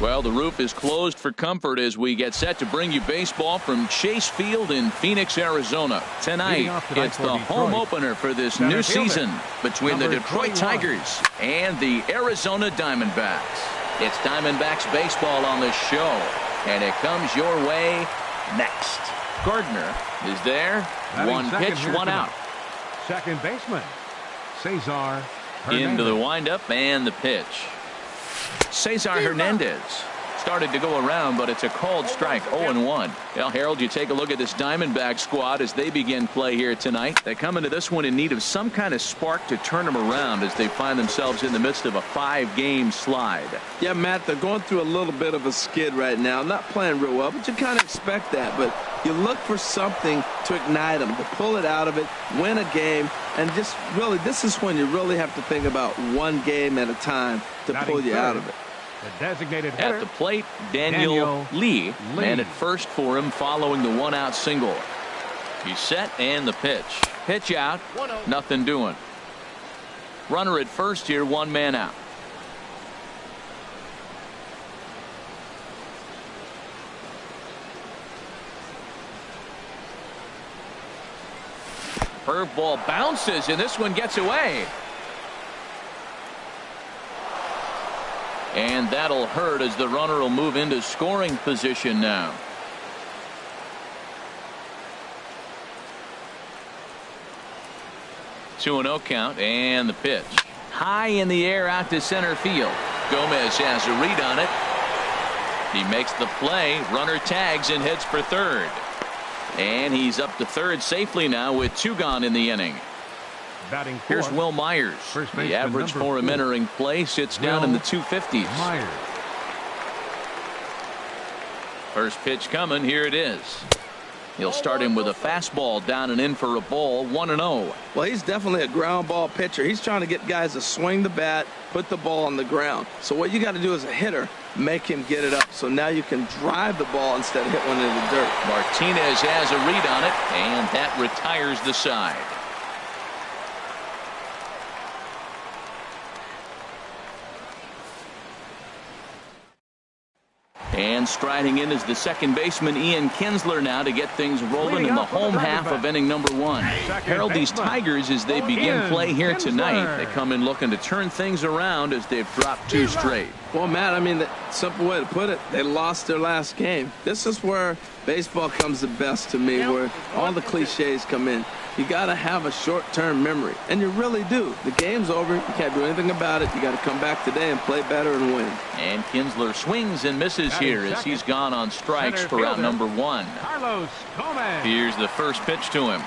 Well, the roof is closed for comfort as we get set to bring you baseball from Chase Field in Phoenix, Arizona. Tonight, it's the home opener for this new season between the Detroit Tigers and the Arizona Diamondbacks. It's Diamondbacks baseball on the show, and it comes your way next. Gardner is there. One pitch, one out. Second baseman, Cesar Hernandez. Into the windup and the pitch. Cesar Hernandez started to go around, but it's a called strike. 0-1. Well, Harold, you take a look at this Diamondback squad as they begin play here tonight. They come into this one in need of some kind of spark to turn them around as they find themselves in the midst of a 5-game slide. Yeah, Matt, they're going through a little bit of a skid right now. Not playing real well, but you kind of expect that. But you look for something to ignite them, to pull it out of it, win a game, and just really, this is when you really have to think about one game at a time to pull you out of it. The designated hitter, at the plate, Daniel Lee. And at first for him following the 1-out single. He's set and the pitch. Pitch out. Nothing doing. Runner at first here, 1 man out. Curveball bounces and this one gets away. And that'll hurt as the runner will move into scoring position now. Two 2-0 count and the pitch. High in the air out to center field. Gomez has a read on it. He makes the play. Runner tags and heads for third. And he's up to third safely now with 2 gone in the inning. Batting fourth, here's Will Myers. The average for him entering play sits down in the 250s. Myers. First pitch coming. Here it is. He'll start him with a fastball down and in for a ball. 1-0. Well, he's definitely a ground ball pitcher. He's trying to get guys to swing the bat, put the ball on the ground. So what you got to do as a hitter, make him get it up. So now you can drive the ball instead of hit one into the dirt. Martinez has a read on it, and that retires the side. And striding in is the second baseman Ian Kinsler now to get things rolling in the home half of inning number 1. Harold, these Tigers, as they begin play here tonight, they come in looking to turn things around as they've dropped 2 straight. Well, Matt, I mean, the simple way to put it, they lost their last game. This is where baseball comes the best to me, where all the cliches come in. You got to have a short-term memory, and you really do. The game's over. You can't do anything about it. You got to come back today and play better and win. And Kinsler swings and misses here as he's gone on strikes for out number 1. Carlos Gomez. Here's the first pitch to him.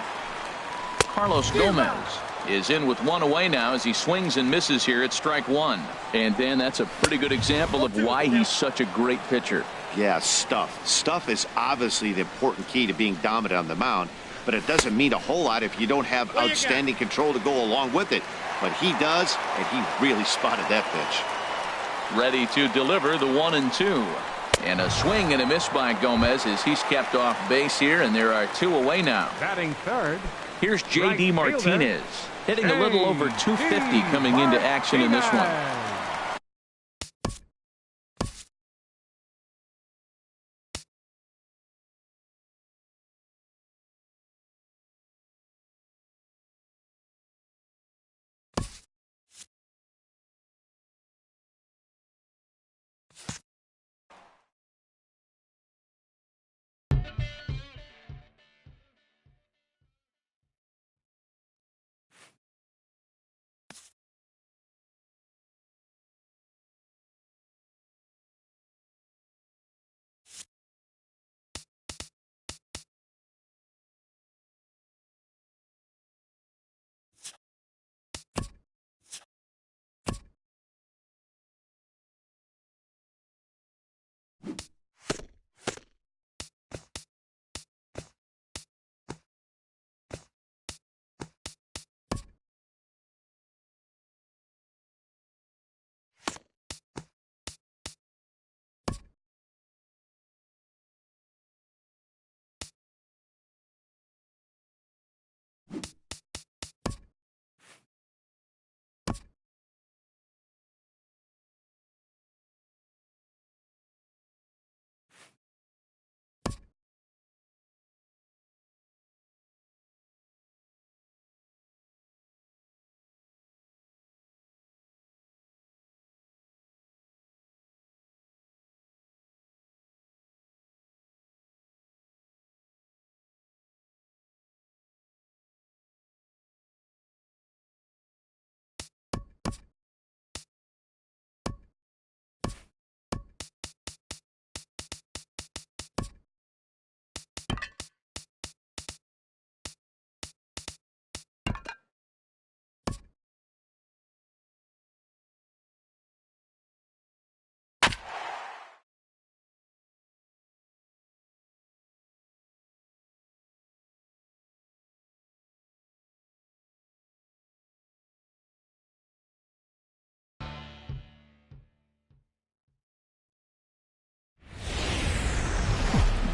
Carlos Gomez is in with 1 away now as he swings and misses here at strike 1. And Dan, that's a pretty good example of why he's such a great pitcher. Yeah, stuff. Stuff is obviously the important key to being dominant on the mound, but it doesn't mean a whole lot if you don't have outstanding control to go along with it. But he does, and he really spotted that pitch. Ready to deliver the 1-2. And a swing and a miss by Gomez as he's kept off base here, and there are 2 away now. Batting third. Here's J.D. Martinez, hitting a little over 250 coming into action in this one.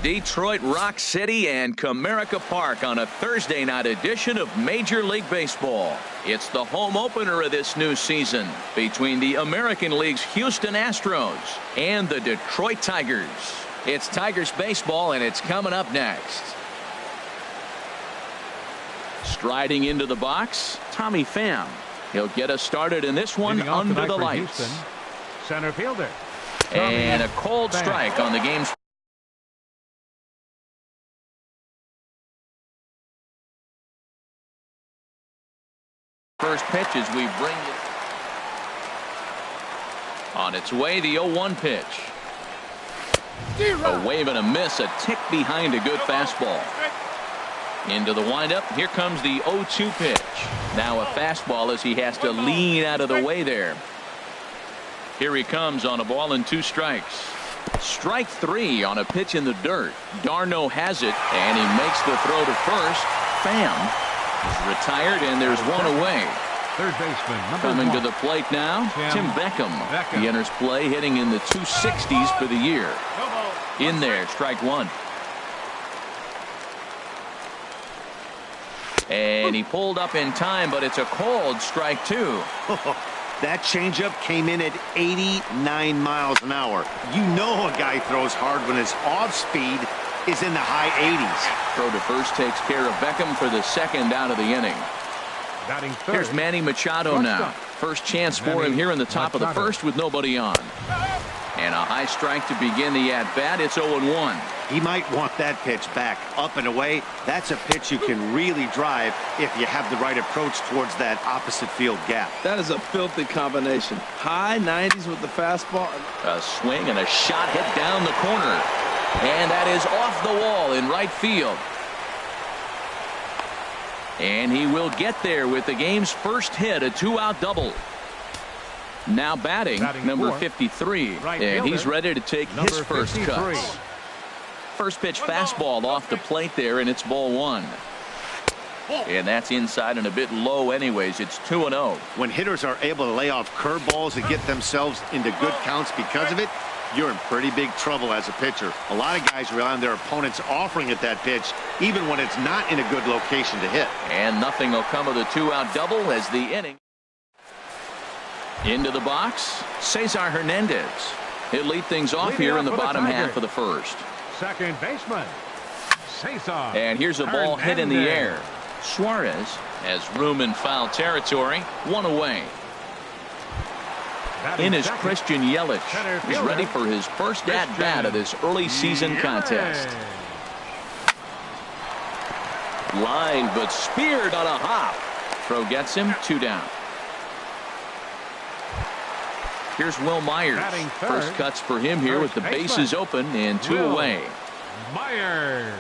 Detroit Rock City and Comerica Park on a Thursday night edition of Major League Baseball. It's the home opener of this new season between the American League's Houston Astros and the Detroit Tigers. It's Tigers baseball, and it's coming up next. Striding into the box, Tommy Pham. He'll get us started in this one under the lights. Houston, center fielder. And a cold strike on the game's first pitch as we bring it on its way. The 0-1 pitch. A wave and a miss, a tick behind a good fastball. Into the windup. Here comes the 0-2 pitch. Now a fastball as he has to lean out of the way there. Here he comes on a ball and 2 strikes. Strike 3 on a pitch in the dirt. d'Arnaud has it, and he makes the throw to first. Pham is retired, and there's one away. Third baseman, coming to the plate now, Tim Beckham. He enters play hitting in the 260s for the year. In there, strike 1. And he pulled up in time, but it's a called strike 2. That changeup came in at 89 miles an hour. You know a guy throws hard when his off speed is in the high 80s. Throw to first takes care of Beckham for the second out of the inning. Batting third. Here's Manny Machado now. First chance for him here in the top of the first with nobody on. And a high strike to begin the at-bat. It's 0-1. He might want that pitch back, up and away. That's a pitch you can really drive if you have the right approach towards that opposite field gap. That is a filthy combination. High 90s with the fastball. A swing and a shot hit down the corner. And that is off the wall in right field. And he will get there with the game's first hit, a 2-out double. Now batting number 53, and he's ready to take his first cuts. First pitch fastball off the plate there, and it's ball 1. And that's inside and a bit low anyways. It's 2-0. When hitters are able to lay off curveballs and get themselves into good counts because of it, you're in pretty big trouble as a pitcher. A lot of guys rely on their opponents offering at that pitch, even when it's not in a good location to hit. And nothing will come of the 2-out double as the inning. Into the box, Cesar Hernandez. He'll lead things off here in the bottom half of the first. Second baseman, Cesar. And here's a ball hit in the air. Suarez has room in foul territory. One away. In is Christian Yelich. He's ready for his first at-bat of this early season contest. Line, but speared on a hop. Throw gets him, 2 down. Here's Will Myers. First cuts for him here with the bases open and 2 away. Myers.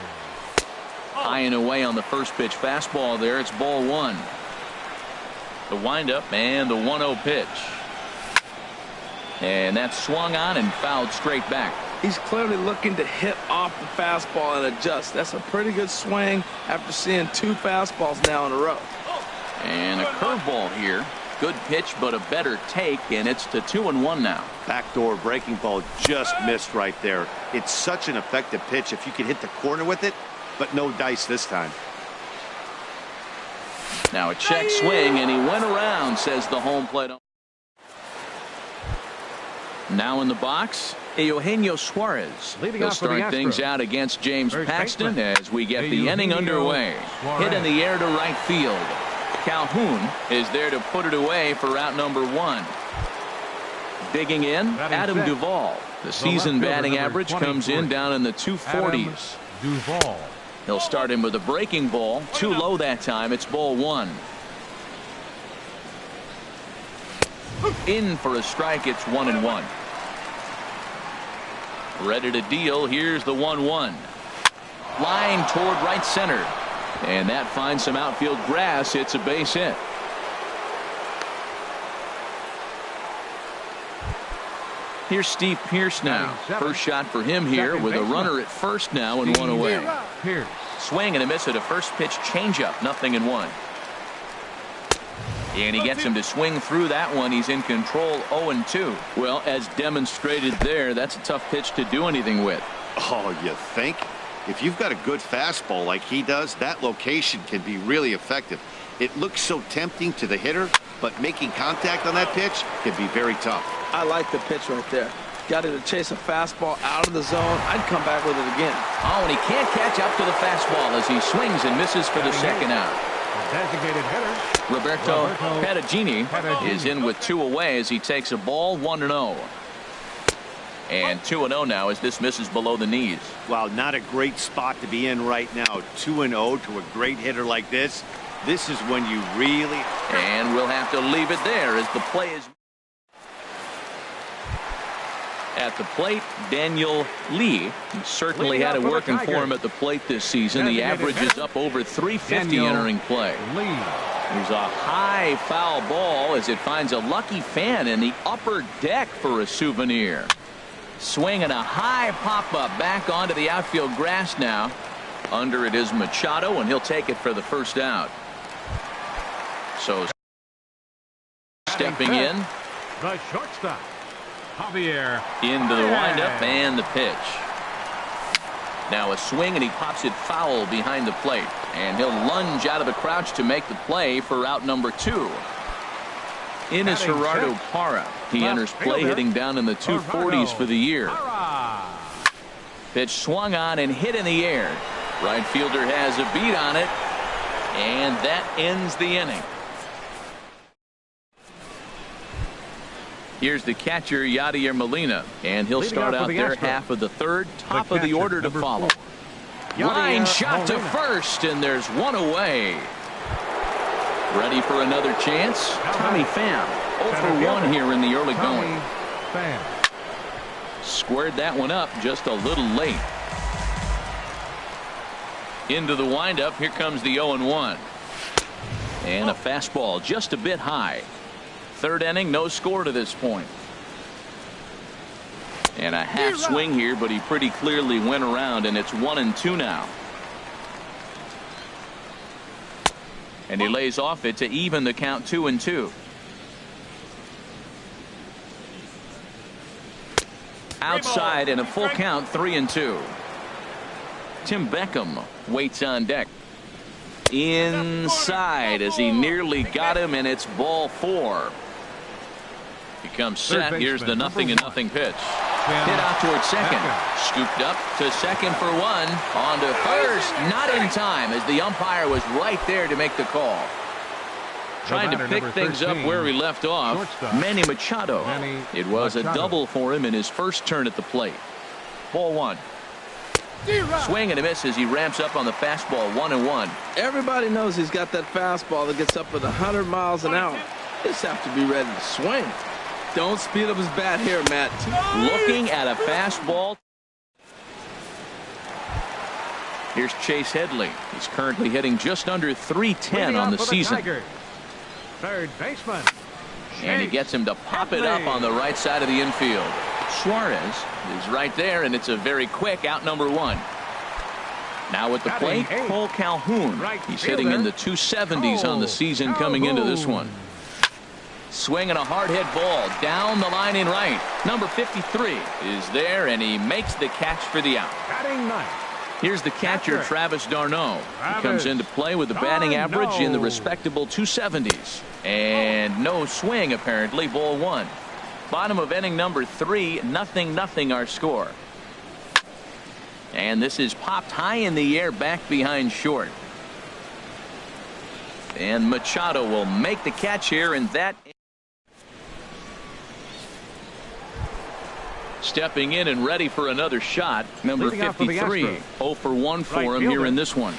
High and away on the first pitch fastball there. It's ball 1. The windup and the 1-0 pitch. And that's swung on and fouled straight back. He's clearly looking to hit off the fastball and adjust. That's a pretty good swing after seeing 2 fastballs now in a row. And a curveball here. Good pitch, but a better take, and it's to 2-1 now. Backdoor breaking ball just missed right there. It's such an effective pitch if you can hit the corner with it, but no dice this time. Now a check swing, and he went around, says the home plate. Now in the box, Eugenio Suarez. He'll start things out against James Paxton as we get the inning underway. Hit in the air to right field. Calhoun is there to put it away for out number 1. Digging in, Adam Duvall. The season batting average comes in down in the 240s. Duvall. He'll start him with a breaking ball. Too low that time. It's ball 1. In for a strike. It's 1-1. Ready to deal. Here's the 1-1. Line toward right center. And that finds some outfield grass. It's a base hit. Here's Steve Pearce now. First shot for him here with a runner at first now and 1 away. Swing and a miss at a first pitch changeup. 0-1. And he gets him to swing through that one. He's in control. 0-2. Well, as demonstrated there, that's a tough pitch to do anything with. Oh, you think? If you've got a good fastball like he does, that location can be really effective. It looks so tempting to the hitter, but making contact on that pitch can be very tough. I like the pitch right there. Got him to chase a fastball out of the zone. I'd come back with it again. Oh, and he can't catch up to the fastball as he swings and misses for the second out. Designated hitter. Roberto Perugini is in with 2 away as he takes a ball 1-0. And 2-0 now as this misses below the knees. Well, not a great spot to be in right now. 2-0 to a great hitter like this. This is when you really... And we'll have to leave it there as the play is... At the plate, Daniel Lee. He certainly had it working for him at the plate this season. The average is up over 350 entering play. There's a high foul ball as it finds a lucky fan in the upper deck for a souvenir. Swinging a high pop-up back onto the outfield grass now. Under it is Machado, and he'll take it for the first out. So stepping in. The shortstop, Javier. Into the windup and the pitch. Now a swing, and he pops it foul behind the plate. And he'll lunge out of the crouch to make the play for out number 2. In is Gerardo Parra. He enters play hitting down in the 240s for the year. Pitch swung on and hit in the air. Right fielder has a beat on it. And that ends the inning. Here's the catcher, Yadier Molina, and he'll start out there half of the third, top of the order to follow. Line shot to first, and there's 1 away. Ready for another chance? Tommy Pham, 0 for 1 here in the early going. Squared that one up just a little late. Into the windup, here comes the 0-1. And a fastball just a bit high. Third inning, no score to this point. And a half swing here, but he pretty clearly went around, and it's 1-2 now. And he lays off it to even the count 2-2. Outside and a full count 3-2. Tim Beckham waits on deck. Inside as he nearly got him, and it's ball 4. He comes set. Here's the 0-0 pitch. Hit out towards second. Scooped up to second for 1. On to first. Not in time as the umpire was right there to make the call. Trying to pick things up where he left off. Manny Machado. It was a double for him in his first turn at the plate. Ball 1. Swing and a miss as he ramps up on the fastball. 1-1. Everybody knows he's got that fastball that gets up with 100 miles an hour. Just have to be ready to swing. Don't speed up his bat here, Matt. Looking at a fastball. Here's Chase Headley. He's currently hitting just under 310 on the season. Third baseman. And he gets him to pop it up on the right side of the infield. Suarez is right there, and it's a very quick out number 1. Now at the plate, Cole Calhoun. He's hitting in the 270s on the season coming into this one. Swinging a hard hit ball down the line in right. Number 53 is there, and he makes the catch for the out. Here's the catcher, Travis d'Arnaud. He comes into play with a batting average in the respectable 270s. And no swing, apparently. Ball 1. Bottom of inning number 3, 0-0 our score. And this is popped high in the air back behind short. And Machado will make the catch here, and that... Stepping in and ready for another shot, number 53. 0 for 1 for him here in this one.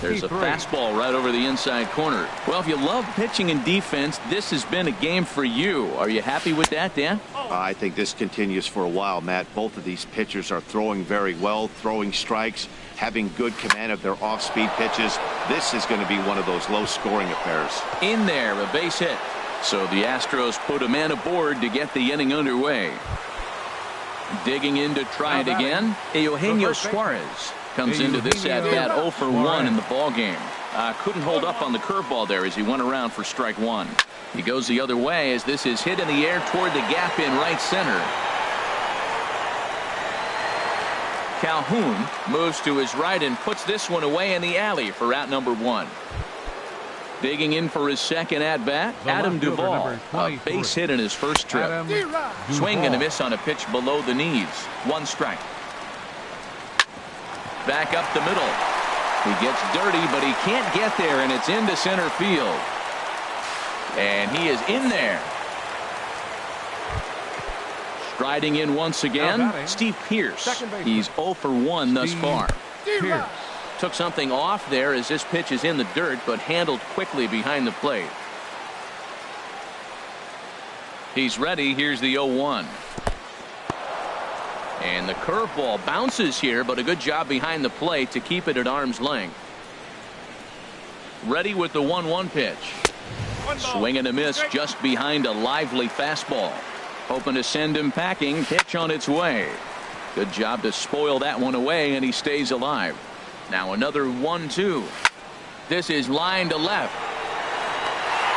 There's a fastball right over the inside corner. Well, if you love pitching and defense, this has been a game for you. Are you happy with that, Dan? I think this continues for a while, Matt. Both of these pitchers are throwing very well, throwing strikes, having good command of their off-speed pitches. This is going to be one of those low-scoring affairs. In there, a base hit. So the Astros put a man aboard to get the inning underway. Digging in to try it again. Eugenio Suarez comes into this at-bat 0 for 1 in the ball game. Couldn't hold up on the curveball there as he went around for strike 1. He goes the other way as this is hit in the air toward the gap in right center. Calhoun moves to his right and puts this one away in the alley for out number 1. Digging in for his second at-bat, Adam Duvall. A base hit in his first trip. Swing and a miss on a pitch below the knees. 1 strike. Back up the middle. He gets dirty, but he can't get there, and it's into center field. And he is in there. Striding in once again, Steve Pearce. He's 0 for 1 thus far. Took something off there as this pitch is in the dirt, but handled quickly behind the plate. He's ready. Here's the 0-1. And the curveball bounces here, but a good job behind the plate to keep it at arm's length. Ready with the 1-1 pitch. Swing and a miss just behind a lively fastball. Hoping to send him packing. Pitch on its way. Good job to spoil that one away, and he stays alive. Now another 1-2. This is line to left.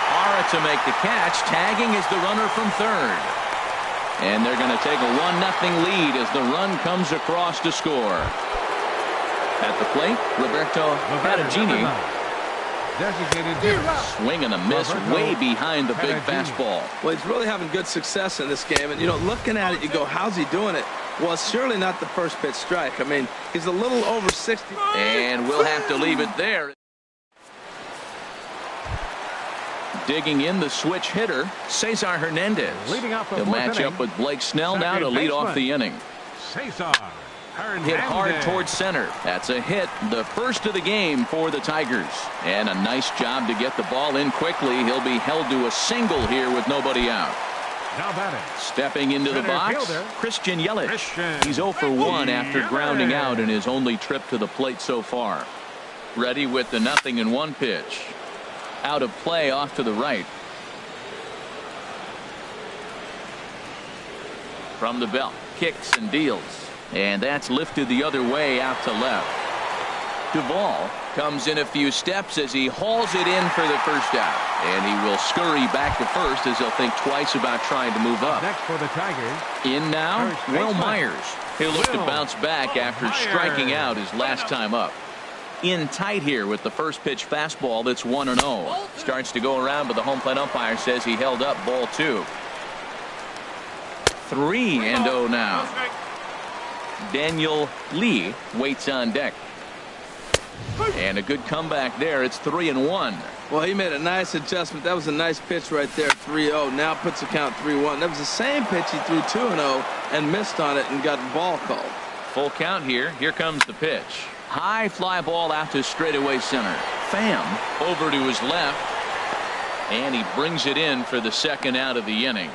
Hara to make the catch. Tagging is the runner from third. And they're going to take a 1-0 lead as the run comes across to score. At the plate, Roberto Patagini. Swing and a miss way behind the big fastball. Well, he's really having good success in this game. And, you know, looking at it, you go, how's he doing it? Well, it's surely not the first pitch strike. I mean, he's a little over 60. And we'll have to leave it there. Digging in the switch hitter, Cesar Hernandez. He'll match up with Blake Snell now to lead off the inning. Hit hard towards center. That's a hit, the first of the game for the Tigers. And a nice job to get the ball in quickly. He'll be held to a single here with nobody out. Stepping into the box, Christian Yelich. He's 0 for 1 after grounding out in his only trip to the plate so far. Ready with the 0-1 pitch. Out of play off to the right. From the belt, kicks and deals. And that's lifted the other way out to left. Duvall comes in a few steps as he hauls it in for the first out. And he will scurry back to first as he'll think twice about trying to move up. Next for the Tigers. In now, Will Myers. He'll look to bounce back after striking out his last time up. In tight here with the first pitch fastball that's 1-0. Starts to go around, but the home plate umpire says he held up ball 2. 3-0 now. Daniel Lee waits on deck. And a good comeback there. It's 3-1. Well, he made a nice adjustment. That was a nice pitch right there, 3-0. Now puts the count 3-1. That was the same pitch he threw 2-0 and missed on it and got a ball called. Full count here. Here comes the pitch. High fly ball out to straightaway center. Pham over to his left. And he brings it in for the second out of the inning.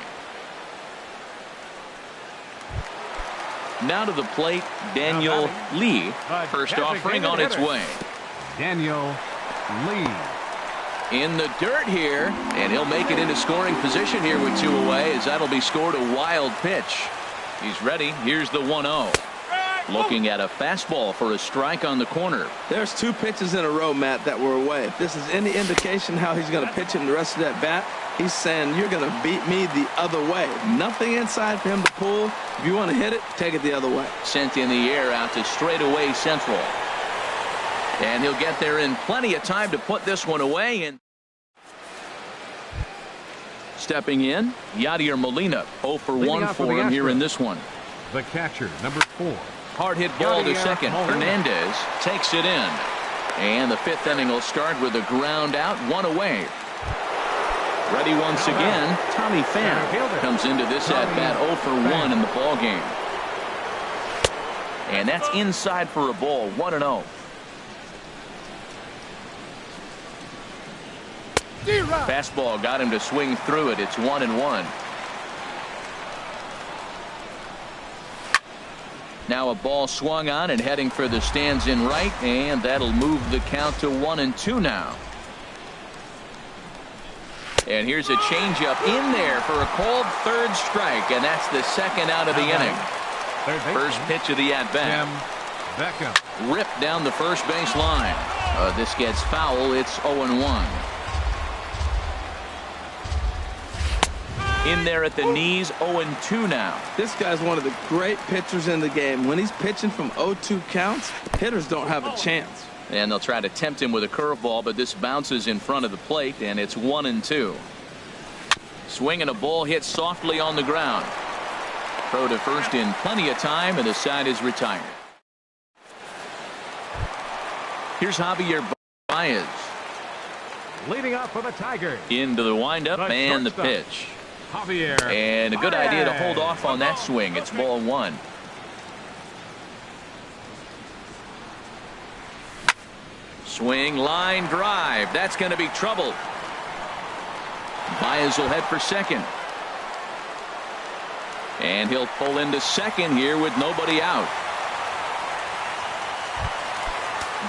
Now to the plate, Daniel Lee. First offering on its way. Daniel Lee. In the dirt here, and he'll make it into scoring position here with 2 away, as that'll be scored a wild pitch. He's ready. Here's the 1-0. Looking at a fastball for a strike on the corner. There's 2 pitches in a row, Matt, that were away. If this is any indication how he's going to pitch him the rest of that bat, he's saying you're going to beat me the other way. Nothing inside for him to pull. If you want to hit it, take it the other way. Sent in the air out to straightaway central. And he'll get there in plenty of time to put this one away. And stepping in, Yadier Molina. 0 for 1 for him here in this one. The catcher, number 4. Hard hit ball to second. Hernandez takes it in. And the 5th inning will start with a ground out, 1 away. Ready once again, Tommy Pham comes into this at bat 0 for 1 in the ball game. And that's inside for a ball, 1-0. Fastball got him to swing through it. It's 1-1. Now a ball swung on and heading for the stands in right, and that'll move the count to 1-2 now. And here's a changeup in there for a called third strike, and that's the second out of the inning. First pitch of the at-bat. Ripped down the first base line. This gets foul. It's 0-1. In there at the knees, 0-2 now. This guy's one of the great pitchers in the game. When he's pitching from 0-2 counts, hitters don't have a chance. And they'll try to tempt him with a curveball, but this bounces in front of the plate, and it's 1-2. Swinging a ball hit softly on the ground. Throw to first in plenty of time, and the side is retired. Here's Javier Baez. Leading off for the Tigers. Into the windup and the pitch. Javier And a good Baez. idea to hold off on that swing. It's ball one. Swing, line drive. That's going to be trouble. Baez will head for second. And he'll pull into second here with nobody out.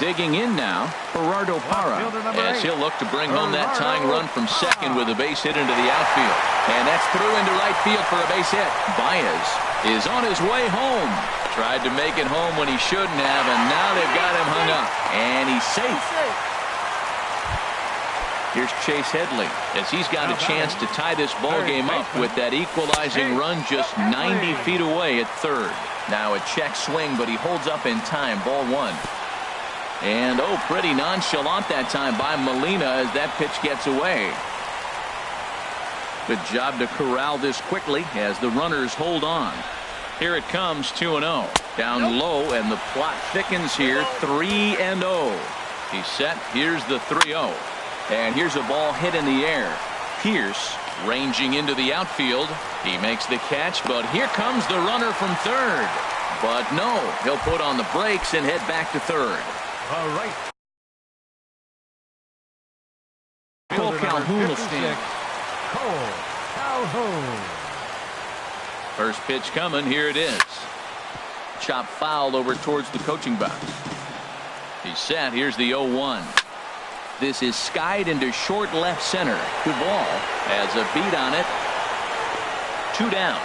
Digging in now, Gerardo Parra, as he'll look to bring home that tying run from second with a base hit into the outfield. And that's through into right field for a base hit. Baez is on his way home. Tried to make it home when he shouldn't have, and now they've got him hung up. And he's safe. Here's Chase Headley, as he's got a chance to tie this ball game up with that equalizing run just 90 feet away at third. Now a check swing, but he holds up in time. Ball one. And oh, pretty nonchalant that time by Molina as that pitch gets away. Good job to corral this quickly as the runners hold on. Here it comes, 2-0. Down low, and the plot thickens here, 3-0. He's set. Here's the 3-0. And here's a ball hit in the air. Pierce ranging into the outfield. He makes the catch, but here comes the runner from third. But no, he'll put on the brakes and head back to third. All right. Cole Calhoun will stand. Cole Calhoun. First pitch coming. Here it is. Chop foul over towards the coaching box. He's set. Here's the 0-1. This is skied into short left center. Good ball. Has a beat on it. 2 down.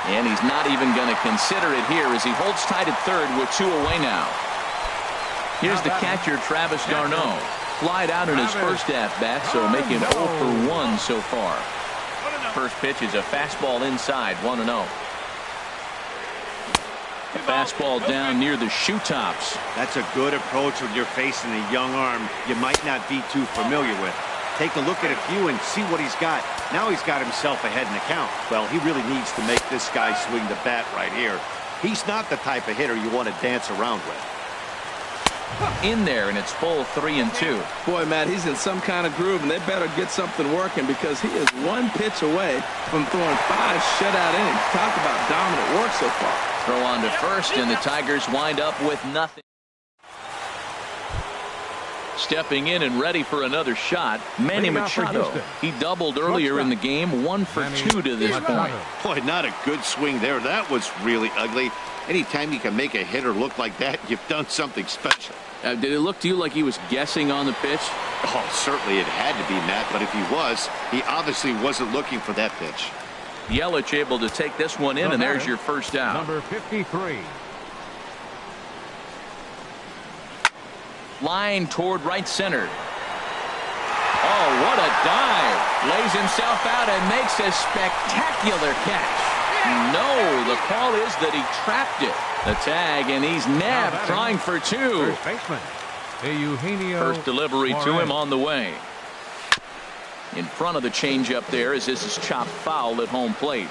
And he's not even going to consider it here as he holds tight at third with 2 away now. Here's the catcher, Travis d'Arnaud. Flied out in his first at-bat, so making 0 for 1 so far. First pitch is a fastball inside, 1-0. A fastball down near the shoe tops. That's a good approach when you're facing a young arm you might not be too familiar with. Take a look at a few and see what he's got. Now he's got himself ahead in the count. Well, he really needs to make this guy swing the bat right here. He's not the type of hitter you want to dance around with. In there, and it's full 3-2. Boy, Matt, he's in some kind of groove, and they better get something working because he is 1 pitch away from throwing 5 shutout innings. Talk about dominant work so far. Throw on to first, and the Tigers wind up with nothing. Stepping in and ready for another shot, Manny Machado. He doubled earlier in the game, 1 for 2 to this point. Boy, not a good swing there. That was really ugly. Anytime you can make a hitter look like that, you've done something special. Did it look to you like he was guessing on the pitch? Oh, certainly it had to be, Matt, but if he was, he obviously wasn't looking for that pitch. Yelich able to take this one in, and there's your first out. Number 53. Line toward right center. Oh, what a dive. Lays himself out and makes a spectacular catch. No, the call is that he trapped it. The tag, and he's nabbed, trying for 2. First baseman, Eugenio First delivery Suarez. to him on the way. In front of the changeup there as this is chopped foul at home plate.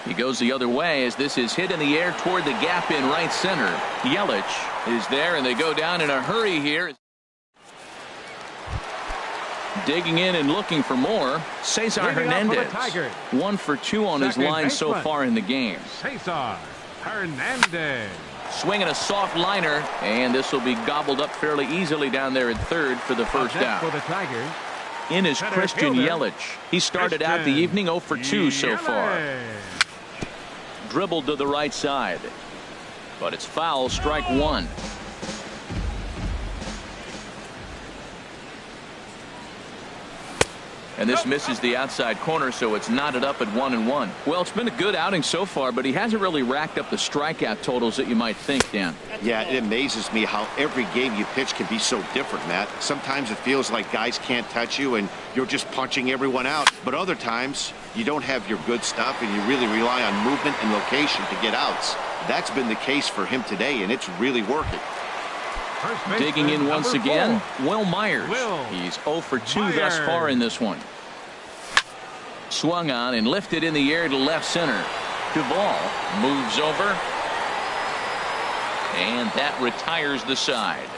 He goes the other way as this is hit in the air toward the gap in right center. Yelich is there, and they go down in a hurry here. Digging in and looking for more, Cesar Hernandez. 1 for 2 on his line so far in the game. Cesar Hernandez. Swinging a soft liner, and this will be gobbled up fairly easily down there at third for the first out. For the Tigers, In is Christian Yelich. He started out the evening 0 for 2 so far. Dribbled to the right side, but it's foul, strike 1. And this misses the outside corner, so it's knotted up at 1-1. Well, it's been a good outing so far, but he hasn't really racked up the strikeout totals that you might think, Dan. Yeah, it amazes me how every game you pitch can be so different, Matt. Sometimes it feels like guys can't touch you and you're just punching everyone out. But other times, you don't have your good stuff and you really rely on movement and location to get outs. That's been the case for him today, and it's really working. Digging in once again, Will Myers. He's 0 for 2 thus far in this one. Swung on and lifted in the air to left center. Duvall moves over, and that retires the side.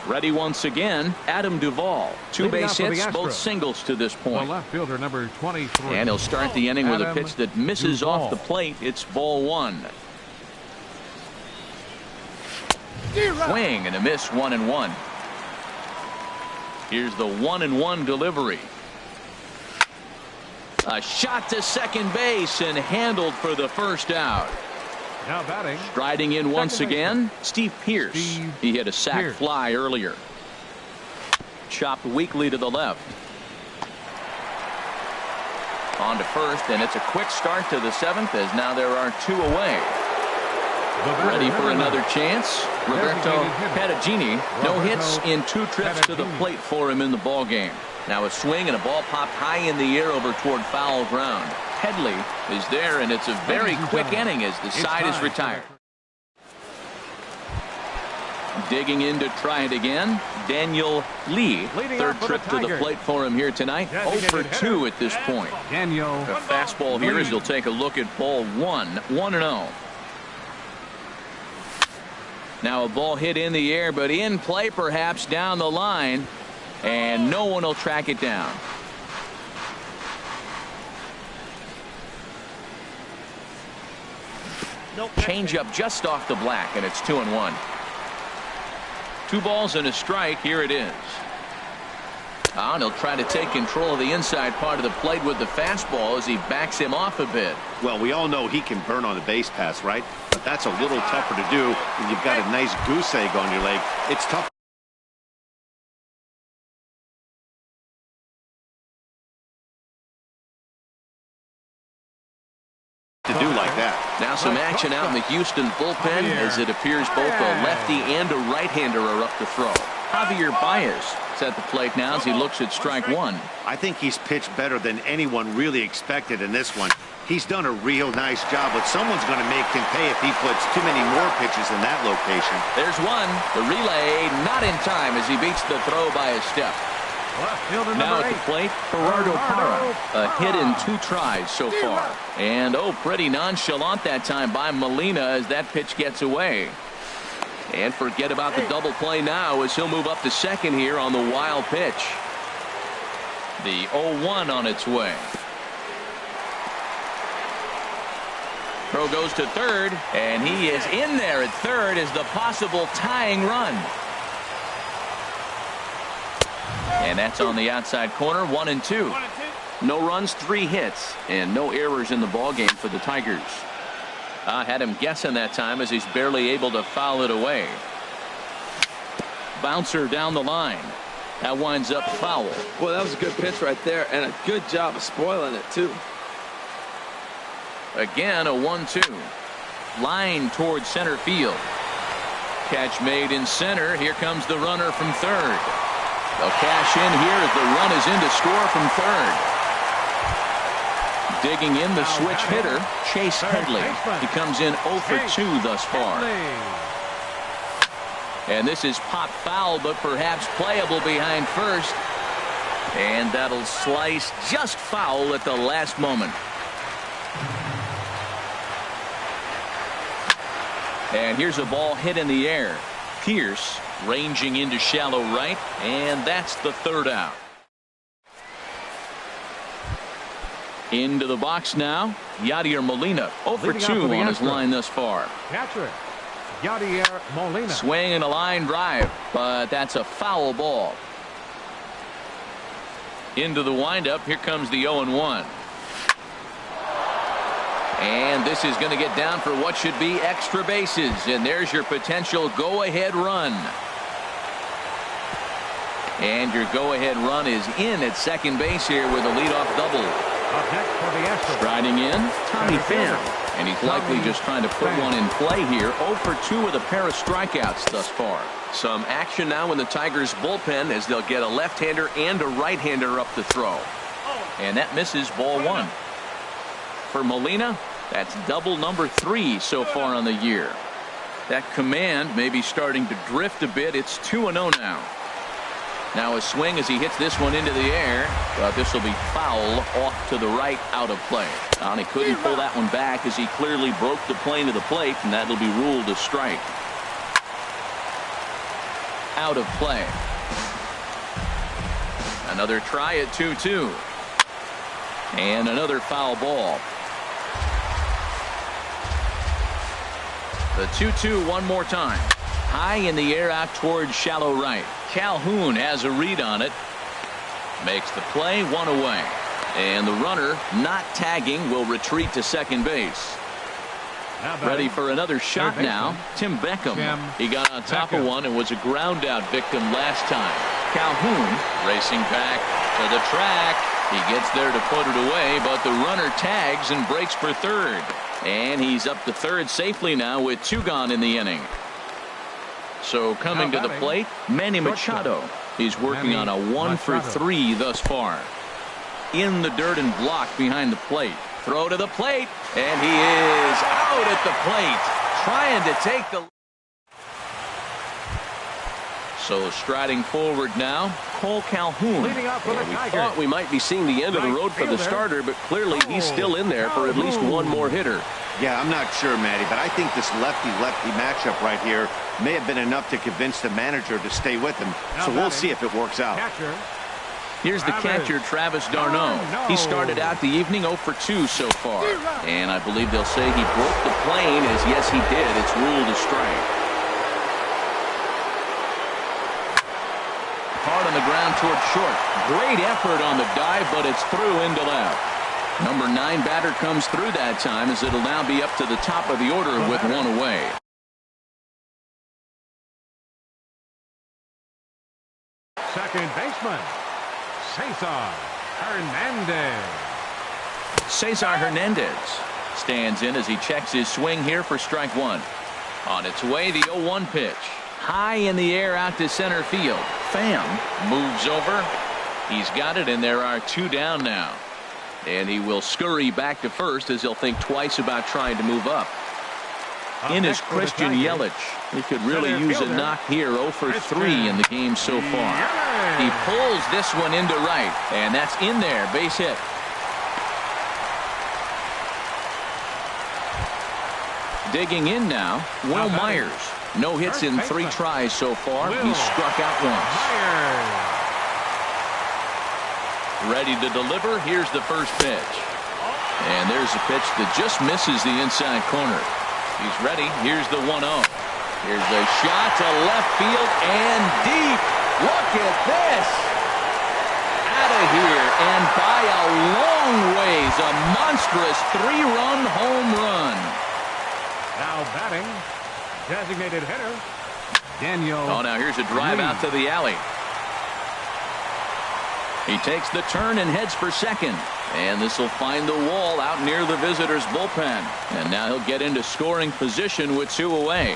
Ready once again, Adam Duvall. 2 base hits, both singles to this point. The left fielder, number 23. And he'll start the inning with a pitch that misses off the plate. It's ball 1. Swing and a miss, 1-1. Here's the 1-1 delivery. A shot to second base and handled for the first out. Now batting. Striding in once again, Steve Pearce. He hit a sac fly earlier. Chopped weakly to the left. On to first, and it's a quick start to the 7th as now there are 2 away. Ready for another chance. Roberto Perugini. No hits in 2 trips to the plate for him in the ball game. Now a swing and a ball popped high in the air over toward foul ground. Headley is there, and it's a very quick inning as the side is retired. Digging in to try it again, Daniel Lee. 3rd trip to the plate for him here tonight. 0 for 2 at this point. A fastball here as he'll take a look at ball 1. 1-0. Now a ball hit in the air, but in play perhaps down the line, and no one will track it down. Change up just off the black, and it's 2-1. 2 balls and a strike. Here it is. And he'll try to take control of the inside part of the plate with the fastball as he backs him off a bit. Well, we all know he can burn on the base pass, right? But that's a little tougher to do when you've got a nice goose egg on your leg. It's tough to do like that. Now some action out in the Houston bullpen as it appears both a lefty and a right-hander are up to throw. Javier Baez is at the plate now as he looks at strike 1. I think he's pitched better than anyone really expected in this one. He's done a real nice job, but someone's going to make him pay if he puts too many more pitches in that location. There's one. The relay not in time as he beats the throw by a step. Now at the plate, Gerardo Parra. A hit in 2 tries so far. And pretty nonchalant that time by Molina as that pitch gets away. And forget about the double play now as he'll move up to second here on the wild pitch. The 0-1 on its way. Throw goes to third, and he is in there at third as the possible tying run. And that's on the outside corner, 1-2. No runs, 3 hits, and no errors in the ballgame for the Tigers. Had him guessing that time as he's barely able to foul it away. Bouncer down the line. That winds up foul. Well, that was a good pitch right there, and a good job of spoiling it, too. Again, a 1-2. Line towards center field. Catch made in center. Here comes the runner from third. They'll cash in here as the run is in to score from third. Digging in the switch hitter, Chase Headley. He comes in 0 for 2 thus far. And this is pop foul, but perhaps playable behind first. And that'll slice just foul at the last moment. And here's a ball hit in the air. Pearce ranging into shallow right, and that's the 3rd out. Into the box now, Yadier Molina. 0 for 2 on his line thus far. Catcher, Yadier Molina. Swing and a line drive, but that's a foul ball. Into the windup, here comes the 0-1. And this is going to get down for what should be extra bases. And there's your potential go-ahead run. And your go-ahead run is in at second base here with a leadoff double. Up next for the Astros. Striding in, Tommy Pham. And he's likely just trying to put one in play here. 0 for 2 with a pair of strikeouts thus far. Some action now in the Tigers bullpen as they'll get a left-hander and a right-hander up to throw. And that misses, ball 1. For Molina, that's double number 3 so far on the year. That command may be starting to drift a bit. It's 2-0 now. Now a swing as he hits this one into the air, but this will be foul off to the right, out of play. And he couldn't pull that one back as he clearly broke the plane to the plate, and that'll be ruled a strike. Out of play. Another try at 2-2. And another foul ball. The 2-2 one more time. High in the air out towards shallow right. Calhoun has a read on it. Makes the play, 1 away. And the runner, not tagging, will retreat to second base. Ready for another shot now. Tim Beckham. He got on top of one and was a ground out victim last time. Calhoun racing back to the track. He gets there to put it away, but the runner tags and breaks for third. And he's up to third safely now with 2 gone in the inning. So coming to the plate, Manny Machado. He's working on a 1 for 3 thus far. In the dirt and blocked behind the plate. Throw to the plate, and he is out at the plate, trying to take the. So striding forward now, Cole Calhoun. Leading off for the We Tigers. thought we might be seeing the end of the road for the starter, but clearly he's still in there for at least one more hitter. Yeah, I'm not sure, Matty, but I think this lefty-lefty matchup right here may have been enough to convince the manager to stay with him. So we'll see if it works out. Catcher. Here's the catcher, Travis d'Arnaud. He started out the evening 0 for 2 so far. And I believe they'll say he broke the plane, as yes he did. It's ruled a strike. Hard on the ground toward short. Great effort on the dive, but it's through into left. Number 9 batter comes through that time, as it'll now be up to the top of the order with 1 away. Second baseman, Cesar Hernandez. Cesar Hernandez stands in as he checks his swing here for strike 1. On its way, the 0-1 pitch. High in the air out to center field. Pham moves over. He's got it, and there are 2 down now. And he will scurry back to first as he'll think twice about trying to move up. In is Christian Yelich. He could really use a knock here. 0 for 3 in the game so far. He pulls this one into right, and that's in there. Base hit. Digging in now, Will Myers. No hits in 3 tries so far. He's struck out once. Ready to deliver. Here's the first pitch. And there's a pitch that just misses the inside corner. He's ready. Here's the 1-0. Here's a shot to left field and deep. Look at this. Out of here and by a long ways. A monstrous 3-run home run. Now batting, designated hitter, Daniel. Oh, now here's a drive out to the alley. He takes the turn and heads for second. And this will find the wall out near the visitors' bullpen. And now he'll get into scoring position with 2 away.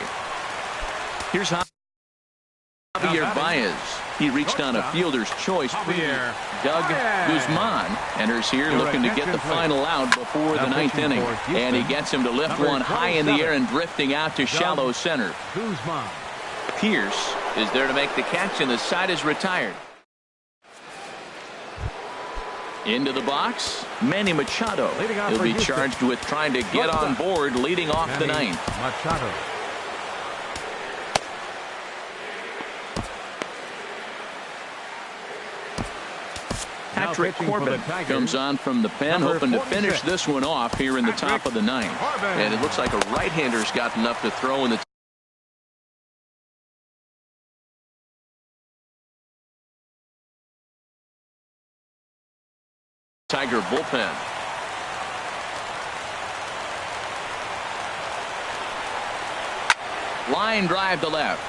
Here's Javier Baez. He reached on a fielder's choice. Doug Guzman enters here looking to get the final out before the 9th inning. And he gets him to lift one high in the air and drifting out to shallow center. Pierce is there to make the catch, and the side is retired. Into the box, Manny Machado. He'll be charged with trying to get on board leading off the 9th. Machado. Patrick Corbin comes on from the pen, hoping to finish this one off here in the top of the 9th. And it looks like a right-hander's got enough to throw in the Tiger bullpen. Line drive to left.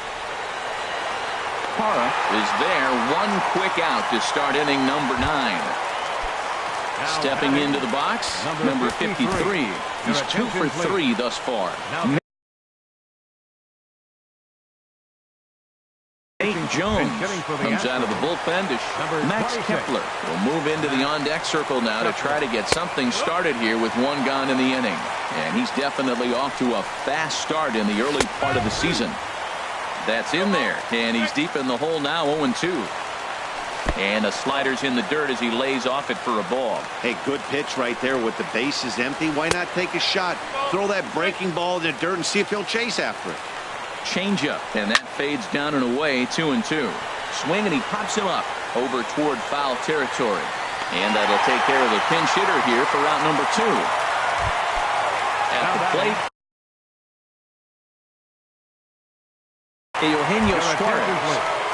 Alcantara is there. One quick out to start inning number 9. Stepping into the box, number 53. He's 2 for 3 thus far. Nate Jones comes out of the bullpen to Max Kepler will move into the on-deck circle now to try to get something started here with 1 gone in the inning. And he's definitely off to a fast start in the early part of the season. That's in there, and he's deep in the hole now, 0-2. And a slider's in the dirt as he lays off it for a ball. Hey, good pitch right there with the bases empty. Why not take a shot? Throw that breaking ball in the dirt and see if he'll chase after it. Changeup, and that fades down and away, 2-2. Swing, and he pops him up over toward foul territory. And that'll take care of the pinch hitter here for out number 2. At the plate, Eugenio Suarez.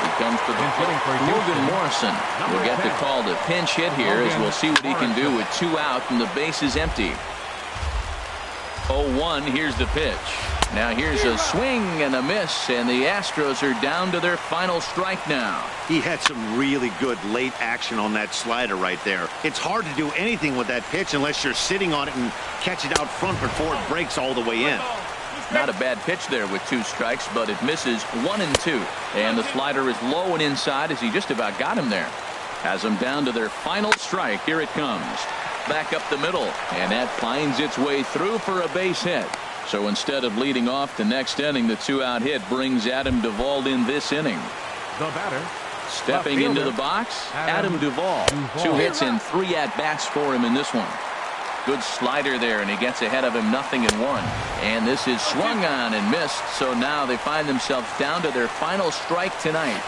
He comes to the plate. Logan Morrison will get the call to pinch hit here as we'll see what he can do with 2 out and the base is empty. 0-1, here's the pitch. Now here's a swing and a miss, and the Astros are down to their final strike now. He had some really good late action on that slider right there. It's hard to do anything with that pitch unless you're sitting on it and catch it out front before it breaks all the way in. Not a bad pitch there with 2 strikes, but it misses 1-2. And the slider is low and inside as he just about got him there. Has them down to their final strike. Here it comes. Back up the middle, and that finds its way through for a base hit. So instead of leading off the next inning, the 2-out hit brings Adam Duvall in this inning. The batter. Stepping into the box, Adam Duvall. 2 hits and 3 at-bats for him in this one. Good slider there, and he gets ahead of him 0-1. And this is swung on and missed, so now they find themselves down to their final strike tonight.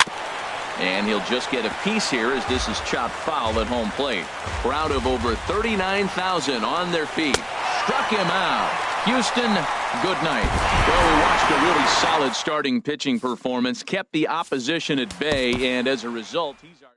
And he'll just get a piece here as this is chopped foul at home plate. Crowd of over 39,000 on their feet. Struck him out. Houston, good night. Well, we watched a really solid starting pitching performance, kept the opposition at bay, and as a result, he's our